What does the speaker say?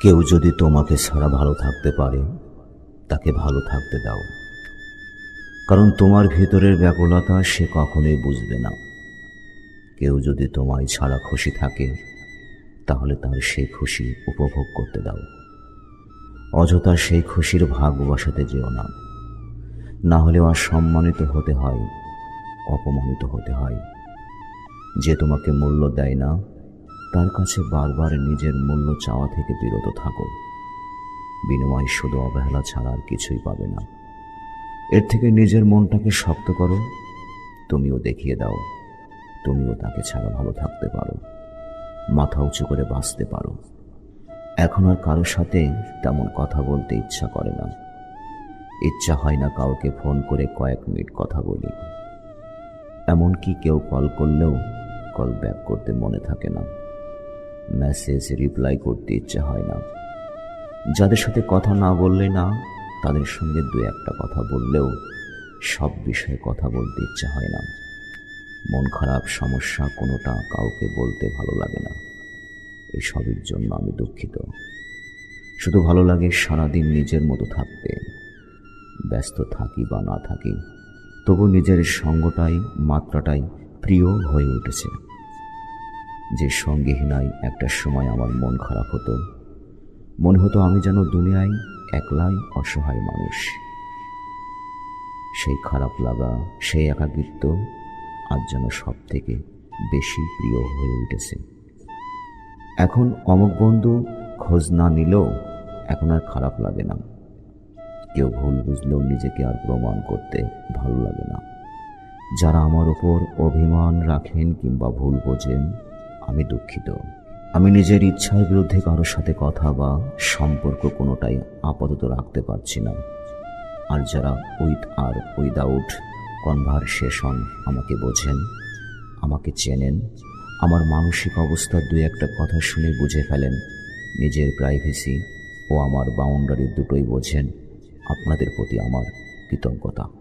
কেউ যদি তোমাকে ছাড়া ভালো থাকতে পারে, তাকে ভালো থাকতে দাও। কারণ তোমার ভিতরের ব্যাকুলতা সে কখনোই বুঝবে না। কেউ যদি তোমায় ছাড়া খুশি থাকে, তাহলে তার সেই খুশি উপভোগ করতে দাও। অযথা সেই খুশির ভাগ বসাতে যেও না, না হলে অসম্মানিত হতে হয়, অপমানিত হতে হয়। যে তোমাকে মূল্য দেয় না, তার কাছে বারবার নিজের মূল্য চাওয়া থেকে বিরত থাকো। বিনিময় শুধু অবহেলা ছাড়া আর কিছুই পাবে না। এর থেকে নিজের মনটাকে শক্ত করো, তুমিও দেখিয়ে দাও তুমিও তাকে ছাড়া ভালো থাকতে পারো, মাথা উঁচু করে বাঁচতে পারো। এখন আর কারোর সাথে তেমন কথা বলতে ইচ্ছা করে না। ইচ্ছা হয় না কাউকে ফোন করে কয়েক মিনিট কথা বলি। এমনকি কেউ কল করলেও কল ব্যাক করতে মনে থাকে না। মেসেজ রিপ্লাই করতে ইচ্ছা হয় না। যাদের সাথে কথা না বললে না, তাদের সঙ্গে দু একটা কথা বললেও সব বিষয়ে কথা বলতে ইচ্ছা হয় না। মন খারাপ, সমস্যা কোনোটা কাউকে বলতে ভালো লাগে না। এই সবের জন্য আমি দুঃখিত। শুধু ভালো লাগে সারাদিন নিজের মতো থাকতে। ব্যস্ত থাকি বা না থাকি, তবু নিজের সঙ্গটাই, মাত্রাটাই প্রিয় হয়ে উঠেছে। যে সঙ্গীহীনায় একটা সময় আমার মন খারাপ হতো। মনে হতো আমি যেন দুনিয়ায় একলাই অসহায় মানুষ। সেই খারাপ লাগা, সেই একাকিত্ব আজ যেন সব থেকে বেশি প্রিয় হয়ে উঠেছে। এখন অমুক বন্ধু খোঁজ না নিলেও এখন আর খারাপ লাগে না। কেউ ভুল বুঝলেও নিজেকে আর প্রমাণ করতে ভালো লাগে না। যারা আমার ওপর অভিমান রাখেন কিংবা ভুল বোঝেন, আমি দুঃখিত। আমি নিজের ইচ্ছার বিরুদ্ধে কারোর সাথে কথা বা সম্পর্ক কোনোটাই আপাতত রাখতে পারছি না। আর যারা উইথ আর উইদাউট কনভারসেশন আমাকে বোঝেন, আমাকে চেনেন, আমার মানসিক অবস্থার দুই একটা কথা শুনে বুঝে ফেলেন, নিজের প্রাইভেসি ও আমার বাউন্ডারি দুটোই বোঝেন, আপনাদের প্রতি আমার কৃতজ্ঞতা।